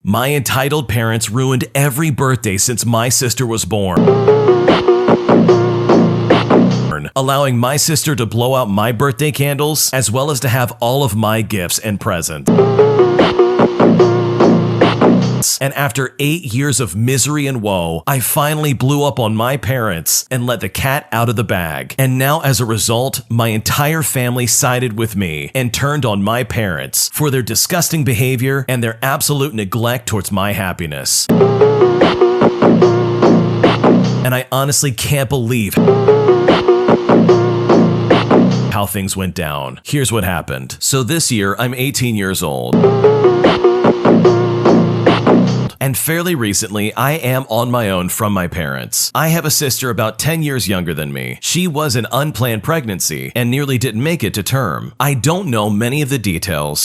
My entitled parents ruined every birthday since my sister was born, allowing my sister to blow out my birthday candles, as well as to have all of my gifts and presents. And after 8 years of misery and woe, I finally blew up on my parents and let the cat out of the bag. And now, as a result, my entire family sided with me and turned on my parents for their disgusting behavior and their absolute neglect towards my happiness. And I honestly can't believe how things went down. Here's what happened. So this year, I'm 18 years old. And fairly recently, I am on my own from my parents. I have a sister about 10 years younger than me. She was an unplanned pregnancy and nearly didn't make it to term. I don't know many of the details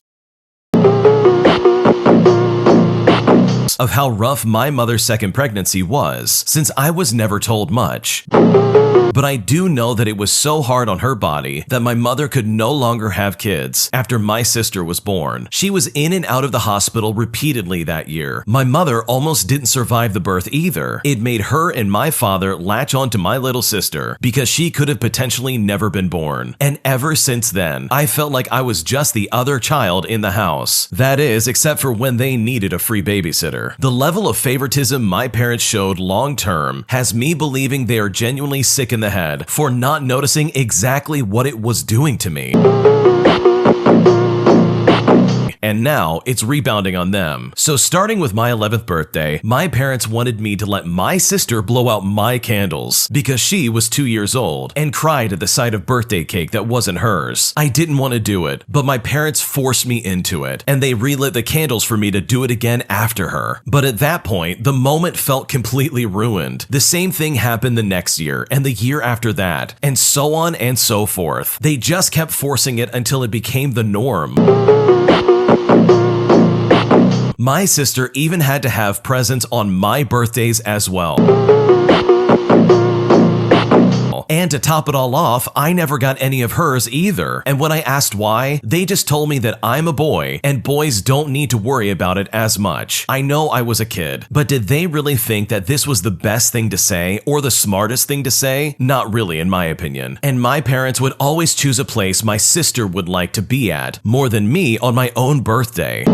of how rough my mother's second pregnancy was, since I was never told much. But I do know that it was so hard on her body that my mother could no longer have kids after my sister was born. She was in and out of the hospital repeatedly that year. My mother almost didn't survive the birth either. It made her and my father latch on to my little sister because she could have potentially never been born. And ever since then, I felt like I was just the other child in the house. That is, except for when they needed a free babysitter. The level of favoritism my parents showed long term has me believing they are genuinely sick in the head for not noticing exactly what it was doing to me. And now it's rebounding on them. So starting with my 11th birthday, my parents wanted me to let my sister blow out my candles because she was 2 years old and cried at the sight of birthday cake that wasn't hers. I didn't want to do it, but my parents forced me into it, and they relit the candles for me to do it again after her. But at that point, the moment felt completely ruined. The same thing happened the next year and the year after that, and so on and so forth. They just kept forcing it until it became the norm. My sister even had to have presents on my birthdays as well. And to top it all off, I never got any of hers either. And when I asked why, they just told me that I'm a boy and boys don't need to worry about it as much. I know I was a kid, but did they really think that this was the best thing to say or the smartest thing to say? Not really, in my opinion. And my parents would always choose a place my sister would like to be at more than me on my own birthday.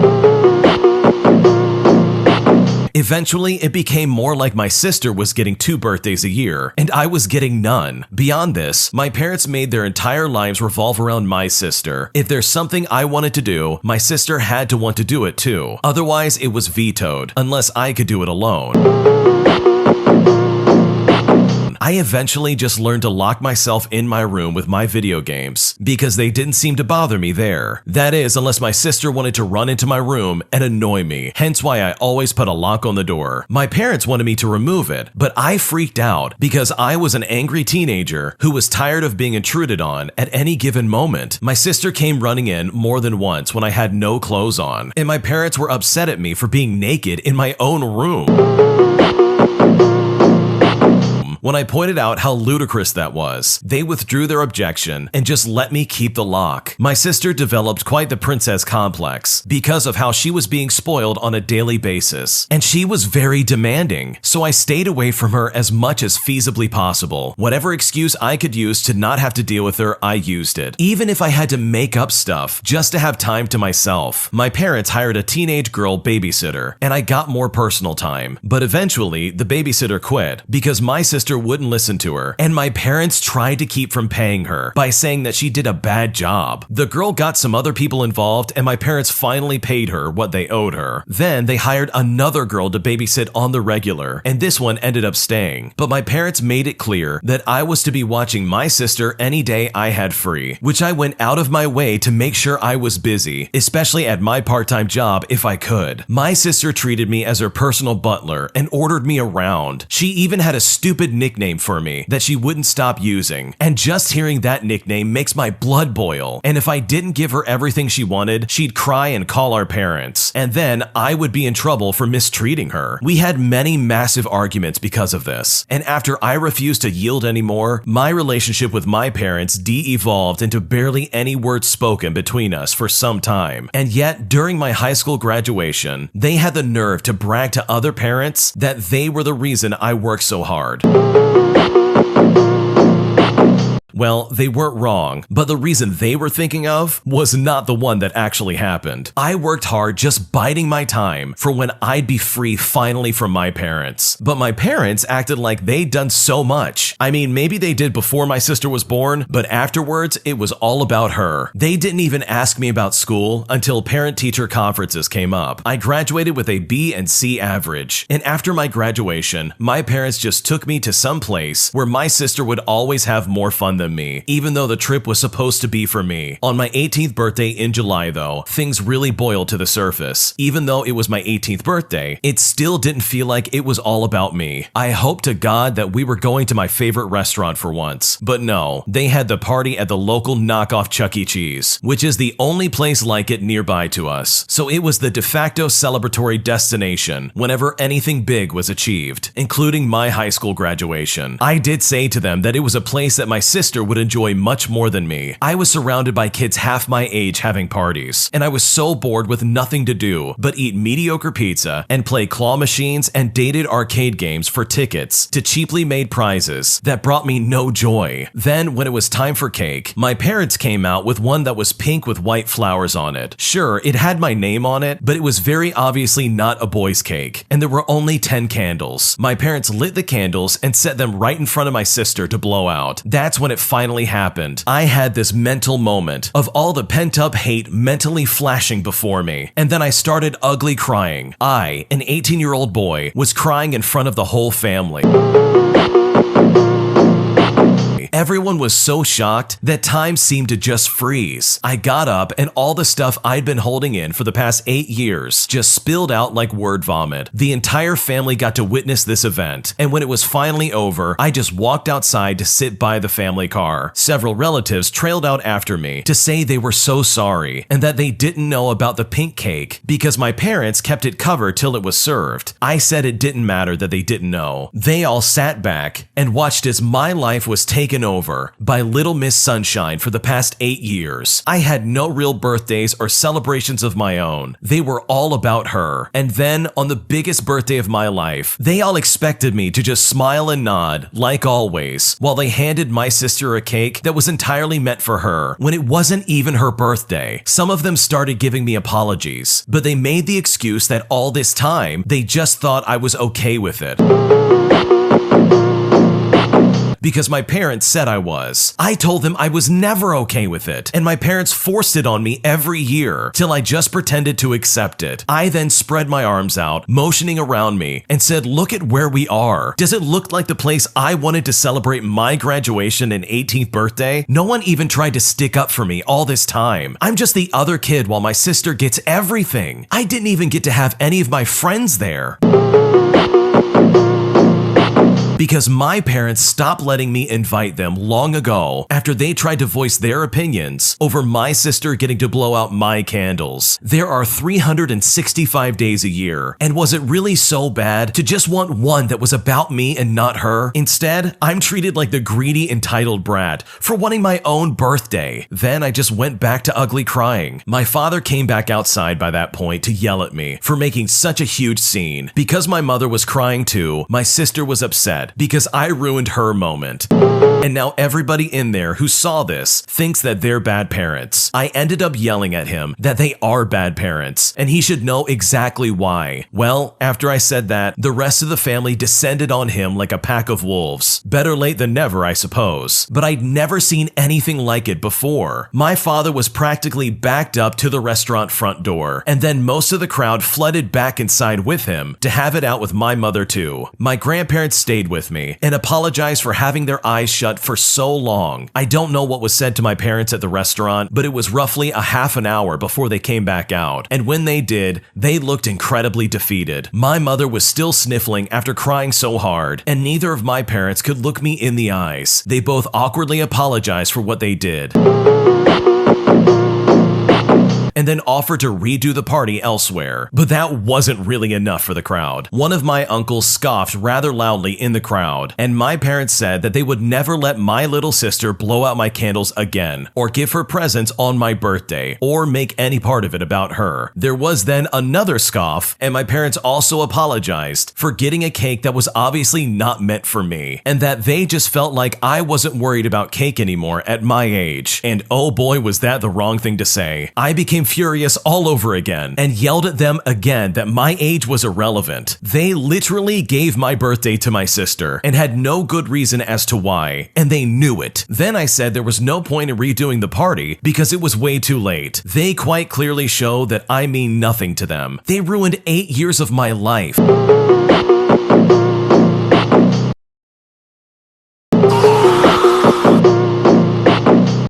Eventually, it became more like my sister was getting 2 birthdays a year, and I was getting none. Beyond this, my parents made their entire lives revolve around my sister. If there's something I wanted to do, my sister had to want to do it too. Otherwise, it was vetoed, unless I could do it alone. I eventually just learned to lock myself in my room with my video games because they didn't seem to bother me there. That is, unless my sister wanted to run into my room and annoy me, hence why I always put a lock on the door. My parents wanted me to remove it, but I freaked out because I was an angry teenager who was tired of being intruded on at any given moment. My sister came running in more than once when I had no clothes on, and my parents were upset at me for being naked in my own room. When I pointed out how ludicrous that was, they withdrew their objection and just let me keep the lock. My sister developed quite the princess complex because of how she was being spoiled on a daily basis, and she was very demanding, so I stayed away from her as much as feasibly possible. Whatever excuse I could use to not have to deal with her, I used it. Even if I had to make up stuff just to have time to myself. My parents hired a teenage girl babysitter, and I got more personal time. But eventually, the babysitter quit because my sister wouldn't listen to her, and my parents tried to keep from paying her by saying that she did a bad job. The girl got some other people involved, and my parents finally paid her what they owed her. Then they hired another girl to babysit on the regular, and this one ended up staying. But my parents made it clear that I was to be watching my sister any day I had free, which I went out of my way to make sure I was busy, especially at my part-time job if I could. My sister treated me as her personal butler and ordered me around. She even had a stupid nickname nickname for me that she wouldn't stop using. And just hearing that nickname makes my blood boil. And if I didn't give her everything she wanted, she'd cry and call our parents. And then I would be in trouble for mistreating her. We had many massive arguments because of this. And after I refused to yield anymore, my relationship with my parents de-evolved into barely any words spoken between us for some time. And yet, during my high school graduation, they had the nerve to brag to other parents that they were the reason I worked so hard. Well, they weren't wrong, but the reason they were thinking of was not the one that actually happened. I worked hard just biding my time for when I'd be free finally from my parents. But my parents acted like they'd done so much. I mean, maybe they did before my sister was born, but afterwards, it was all about her. They didn't even ask me about school until parent-teacher conferences came up. I graduated with a B and C average, and after my graduation, my parents just took me to some place where my sister would always have more fun than me, even though the trip was supposed to be for me. On my 18th birthday in July though, things really boiled to the surface. Even though it was my 18th birthday, it still didn't feel like it was all about me. I hoped to God that we were going to my favorite restaurant for once, but no, they had the party at the local knockoff Chuck E. Cheese, which is the only place like it nearby to us. So it was the de facto celebratory destination whenever anything big was achieved, including my high school graduation. I did say to them that it was a place that my sister would enjoy much more than me. I was surrounded by kids half my age having parties, and I was so bored with nothing to do but eat mediocre pizza and play claw machines and dated arcade games for tickets to cheaply made prizes that brought me no joy. Then, when it was time for cake, my parents came out with one that was pink with white flowers on it. Sure, it had my name on it, but it was very obviously not a boy's cake, and there were only 10 candles. My parents lit the candles and set them right in front of my sister to blow out. That's when it finally happened. I had this mental moment of all the pent-up hate mentally flashing before me, and then I started ugly crying. I, an 18-year-old boy, was crying in front of the whole family. Everyone was so shocked that time seemed to just freeze. I got up and all the stuff I'd been holding in for the past 8 years just spilled out like word vomit. The entire family got to witness this event, and when it was finally over, I just walked outside to sit by the family car. Several relatives trailed out after me to say they were so sorry and that they didn't know about the pink cake because my parents kept it covered till it was served. I said it didn't matter that they didn't know. They all sat back and watched as my life was taken over by Little Miss Sunshine for the past 8 years. I had no real birthdays or celebrations of my own. They were all about her. And then, on the biggest birthday of my life, they all expected me to just smile and nod, like always, while they handed my sister a cake that was entirely meant for her, when it wasn't even her birthday. Some of them started giving me apologies, but they made the excuse that all this time, they just thought I was okay with it. Because my parents said I was. I told them I was never okay with it, and my parents forced it on me every year, till I just pretended to accept it. I then spread my arms out, motioning around me, and said, look at where we are. Does it look like the place I wanted to celebrate my graduation and 18th birthday? No one even tried to stick up for me all this time. I'm just the other kid while my sister gets everything. I didn't even get to have any of my friends there. Because my parents stopped letting me invite them long ago after they tried to voice their opinions over my sister getting to blow out my candles. There are 365 days a year, and was it really so bad to just want one that was about me and not her? Instead, I'm treated like the greedy, entitled brat for wanting my own birthday. Then I just went back to ugly crying. My father came back outside by that point to yell at me for making such a huge scene. Because my mother was crying too, my sister was upset because I ruined her moment. And now everybody in there who saw this thinks that they're bad parents. I ended up yelling at him that they are bad parents, and he should know exactly why. Well, after I said that, the rest of the family descended on him like a pack of wolves. Better late than never, I suppose. But I'd never seen anything like it before. My father was practically backed up to the restaurant front door, and then most of the crowd flooded back inside with him to have it out with my mother too. My grandparents stayed with with me and apologized for having their eyes shut for so long. I don't know what was said to my parents at the restaurant, but it was roughly a half an hour before they came back out. And when they did, they looked incredibly defeated. My mother was still sniffling after crying so hard, and neither of my parents could look me in the eyes. They both awkwardly apologized for what they did and then offered to redo the party elsewhere. But that wasn't really enough for the crowd. One of my uncles scoffed rather loudly in the crowd, and my parents said that they would never let my little sister blow out my candles again, or give her presents on my birthday, or make any part of it about her. There was then another scoff, and my parents also apologized for getting a cake that was obviously not meant for me, and that they just felt like I wasn't worried about cake anymore at my age. And oh boy, was that the wrong thing to say. I became furious all over again and yelled at them again that my age was irrelevant. They literally gave my birthday to my sister and had no good reason as to why, and they knew it. Then I said there was no point in redoing the party because it was way too late. They quite clearly show that I mean nothing to them. They ruined 8 years of my life.